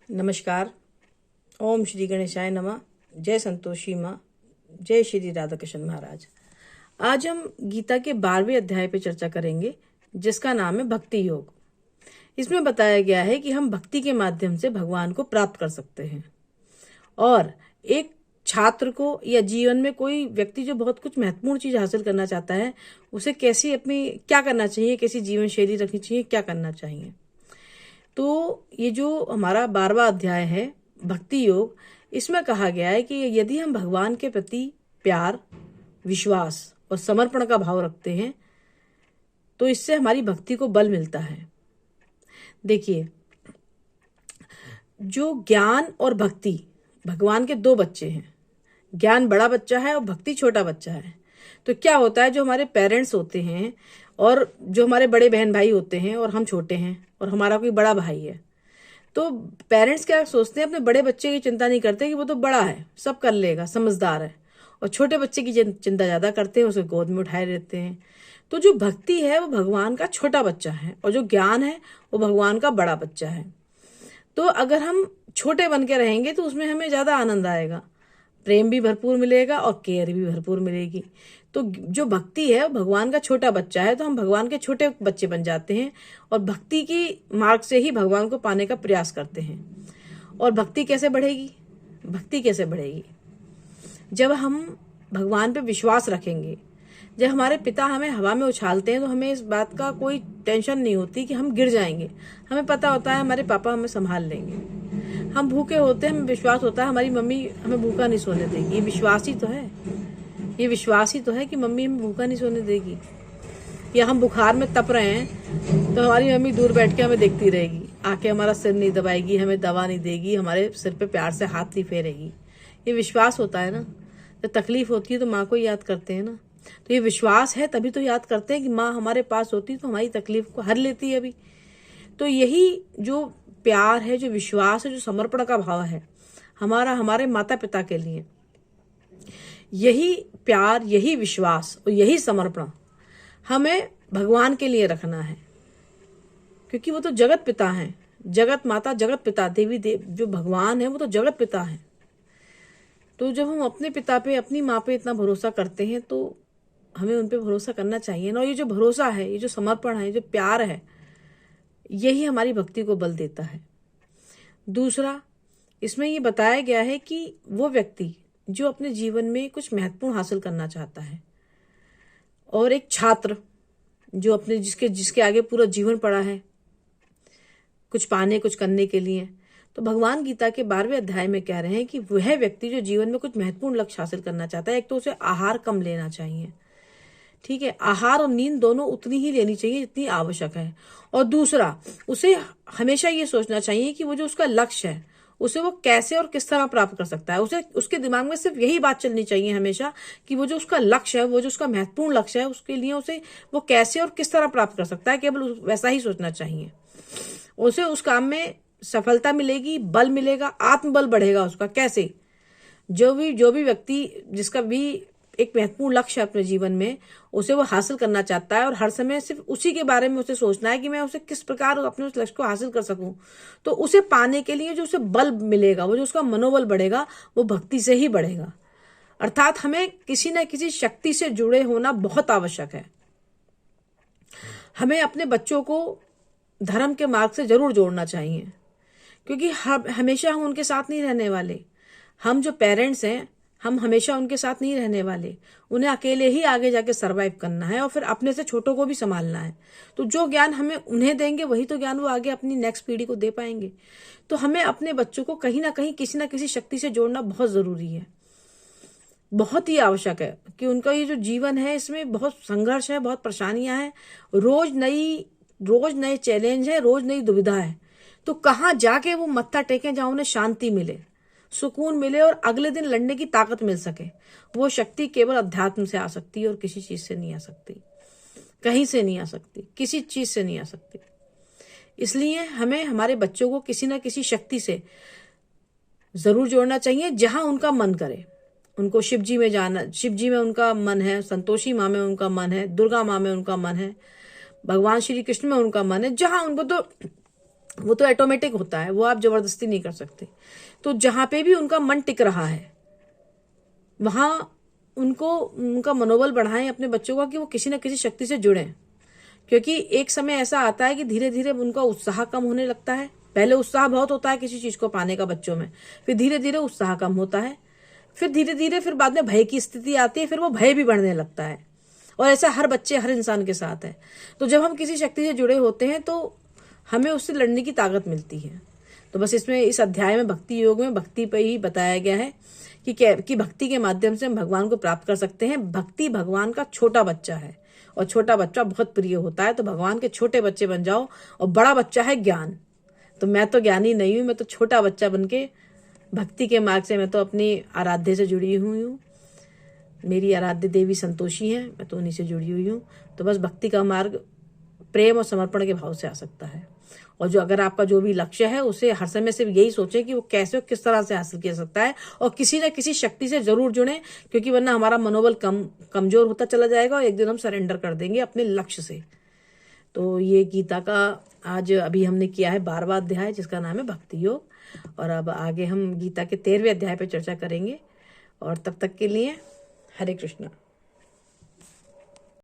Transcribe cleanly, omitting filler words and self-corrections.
नमस्कार। ओम श्री गणेशाय नमः। जय संतोषी माँ। जय श्री राधा कृष्ण महाराज। आज हम गीता के 12वें अध्याय पे चर्चा करेंगे, जिसका नाम है भक्ति योग। इसमें बताया गया है कि हम भक्ति के माध्यम से भगवान को प्राप्त कर सकते हैं। और एक छात्र को या जीवन में कोई व्यक्ति जो बहुत कुछ महत्वपूर्ण चीज हासिल करना चाहता है, उसे कैसी अपनी क्या करना चाहिए, कैसी जीवन शैली रखनी चाहिए, क्या करना चाहिए। तो ये जो हमारा 12वां अध्याय है भक्ति योग, इसमें कहा गया है कि यदि हम भगवान के प्रति प्यार, विश्वास और समर्पण का भाव रखते हैं तो इससे हमारी भक्ति को बल मिलता है। देखिए, जो ज्ञान और भक्ति भगवान के दो बच्चे हैं। ज्ञान बड़ा बच्चा है और भक्ति छोटा बच्चा है। तो क्या होता है, जो हमारे पेरेंट्स होते हैं और जो हमारे बड़े बहन भाई होते हैं और हम छोटे हैं और हमारा कोई बड़ा भाई है, तो पेरेंट्स क्या सोचते हैं, अपने बड़े बच्चे की चिंता नहीं करते कि वो तो बड़ा है, सब कर लेगा, समझदार है, और छोटे बच्चे की चिंता ज्यादा करते हैं, उसे गोद में उठाए रहते हैं। तो जो भक्ति है वो भगवान का छोटा बच्चा है और जो ज्ञान है वो भगवान का बड़ा बच्चा है। तो अगर हम छोटे बन के रहेंगे तो उसमें हमें ज्यादा आनंद आएगा, प्रेम भी भरपूर मिलेगा और केयर भी भरपूर मिलेगी। तो जो भक्ति है वो भगवान का छोटा बच्चा है, तो हम भगवान के छोटे बच्चे बन जाते हैं और भक्ति की मार्ग से ही भगवान को पाने का प्रयास करते हैं। और भक्ति कैसे बढ़ेगी? भक्ति कैसे बढ़ेगी? जब हम भगवान पे विश्वास रखेंगे। जब हमारे पिता हमें हवा में उछालते हैं तो हमें इस बात का कोई टेंशन नहीं होती कि हम गिर जाएंगे। हमें पता होता है हमारे पापा हमें संभाल लेंगे। हम भूखे होते हैं, हमें विश्वास होता है हमारी मम्मी हमें भूखा नहीं सोने देगी। ये विश्वास ही तो है, ये विश्वास ही तो है कि मम्मी हमें भूखा नहीं सोने देगी। या हम बुखार में तप रहे हैं तो हमारी मम्मी दूर बैठ के हमें देखती रहेगी, आके हमारा सिर नहीं दबाएगी, हमें दवा नहीं देगी, हमारे सिर पे प्यार से हाथ नहीं फेरेगी। ये विश्वास होता है ना। जब तकलीफ होती है तो माँ को याद करते हैं ना। तो ये विश्वास है, तभी तो याद करते हैं कि माँ हमारे पास होती तो हमारी तकलीफ को हर लेती है अभी। तो यही जो प्यार है, जो विश्वास है, जो समर्पण का भाव है हमारा हमारे माता पिता के लिए, यही प्यार, यही विश्वास और यही समर्पण हमें भगवान के लिए रखना है। क्योंकि वो तो जगत पिता हैं, जगत माता, जगत पिता, देवी देव जो भगवान है वो तो जगत पिता है। तो जब हम अपने पिता पे, अपनी माँ पे इतना भरोसा करते हैं तो हमें उन पे भरोसा करना चाहिए ना। और ये जो भरोसा है, ये जो समर्पण है, ये जो प्यार है, यही हमारी भक्ति को बल देता है। दूसरा, इसमें ये बताया गया है कि वो व्यक्ति जो अपने जीवन में कुछ महत्वपूर्ण हासिल करना चाहता है और एक छात्र जो अपने जिसके आगे पूरा जीवन पड़ा है कुछ पाने, कुछ करने के लिए, तो भगवान गीता के 12वें अध्याय में कह रहे हैं कि वह व्यक्ति जो जीवन में कुछ महत्वपूर्ण लक्ष्य हासिल करना चाहता है, एक तो उसे आहार कम लेना चाहिए, ठीक है, आहार और नींद दोनों उतनी ही लेनी चाहिए जितनी आवश्यक है। और दूसरा, उसे हमेशा ये सोचना चाहिए कि वो जो उसका लक्ष्य है उसे वो कैसे और किस तरह प्राप्त कर सकता है। उसे उसके दिमाग में सिर्फ यही बात चलनी चाहिए हमेशा कि वो जो उसका लक्ष्य है, वो जो उसका महत्वपूर्ण लक्ष्य है, उसके लिए उसे वो कैसे और किस तरह प्राप्त कर सकता है, केवल वैसा ही सोचना चाहिए। उसे उस काम में सफलता मिलेगी, बल मिलेगा, आत्मबल बढ़ेगा उसका। कैसे? जो भी व्यक्ति जिसका भी एक महत्वपूर्ण लक्ष्य है अपने जीवन में, उसे वो हासिल करना चाहता है और हर समय सिर्फ उसी के बारे में उसे सोचना है कि मैं उसे किस प्रकार अपने उस लक्ष्य को हासिल कर सकूं, तो उसे पाने के लिए जो उसे बल मिलेगा, वो जो उसका मनोबल बढ़ेगा, वो भक्ति से ही बढ़ेगा। अर्थात हमें किसी न किसी शक्ति से जुड़े होना बहुत आवश्यक है। हमें अपने बच्चों को धर्म के मार्ग से जरूर जोड़ना चाहिए, क्योंकि हमेशा हम उनके साथ नहीं रहने वाले। हम जो पेरेंट्स हैं, हम हमेशा उनके साथ नहीं रहने वाले। उन्हें अकेले ही आगे जाके सरवाइव करना है और फिर अपने से छोटों को भी संभालना है। तो जो ज्ञान हमें उन्हें देंगे वही तो ज्ञान वो आगे अपनी नेक्स्ट पीढ़ी को दे पाएंगे। तो हमें अपने बच्चों को कहीं ना कहीं किसी ना किसी शक्ति से जोड़ना बहुत जरूरी है, बहुत ही आवश्यक है। कि उनका ये जो जीवन है इसमें बहुत संघर्ष है, बहुत परेशानियां हैं, रोज नए चैलेंज है, रोज नई दुविधा है। तो कहाँ जाके वो मत्था टेकें जहां उन्हें शांति मिले, सुकून मिले और अगले दिन लड़ने की ताकत मिल सके। वो शक्ति केवल अध्यात्म से आ सकती है और किसी चीज से नहीं आ सकती, कहीं से नहीं आ सकती, किसी चीज से नहीं आ सकती। इसलिए हमें हमारे बच्चों को किसी न किसी शक्ति से जरूर जोड़ना चाहिए जहां उनका मन करे। उनको शिव जी में जाना, शिव जी में उनका मन है, संतोषी माँ में उनका मन है, दुर्गा माँ में उनका मन है, भगवान श्री कृष्ण में उनका मन है, जहां उनको तो वो तो ऑटोमेटिक होता है, वो आप जबरदस्ती नहीं कर सकते। तो जहां पे भी उनका मन टिक रहा है वहां उनको उनका मनोबल बढ़ाएं अपने बच्चों का, कि वो किसी न किसी शक्ति से जुड़ें। क्योंकि एक समय ऐसा आता है कि धीरे धीरे उनका उत्साह कम होने लगता है। पहले उत्साह बहुत होता है किसी चीज को पाने का बच्चों में, फिर धीरे धीरे उत्साह कम होता है, फिर धीरे धीरे फिर बाद में भय की स्थिति आती है, फिर वो भय भी बढ़ने लगता है। और ऐसा हर बच्चे हर इंसान के साथ है। तो जब हम किसी शक्ति से जुड़े होते हैं तो हमें उससे लड़ने की ताकत मिलती है। तो बस इसमें इस अध्याय में भक्ति योग में भक्ति पर ही बताया गया है कि भक्ति के माध्यम से हम भगवान को प्राप्त कर सकते हैं। भक्ति भगवान का छोटा बच्चा है और छोटा बच्चा बहुत प्रिय होता है। तो भगवान के छोटे बच्चे बन जाओ। और बड़ा बच्चा है ज्ञान। तो मैं तो ज्ञानी नहीं हूं, मैं तो छोटा बच्चा बन के भक्ति के मार्ग से मैं तो अपनी आराध्य से जुड़ी हुई हूँ। मेरी आराध्य देवी संतोषी है, मैं तो उन्हीं से जुड़ी हुई हूँ। तो बस भक्ति का मार्ग प्रेम और समर्पण के भाव से आ सकता है। और जो अगर आपका जो भी लक्ष्य है उसे हर समय सिर्फ यही सोचें कि वो कैसे और किस तरह से हासिल किया सकता है, और किसी न किसी शक्ति से जरूर जुड़े, क्योंकि वरना हमारा मनोबल कमजोर होता चला जाएगा और एक दिन हम सरेंडर कर देंगे अपने लक्ष्य से। तो ये गीता का आज अभी हमने किया है 12वां अध्याय, जिसका नाम है भक्ति योग। और अब आगे हम गीता के 13वें अध्याय पर चर्चा करेंगे। और तब तक के लिए हरे कृष्णा।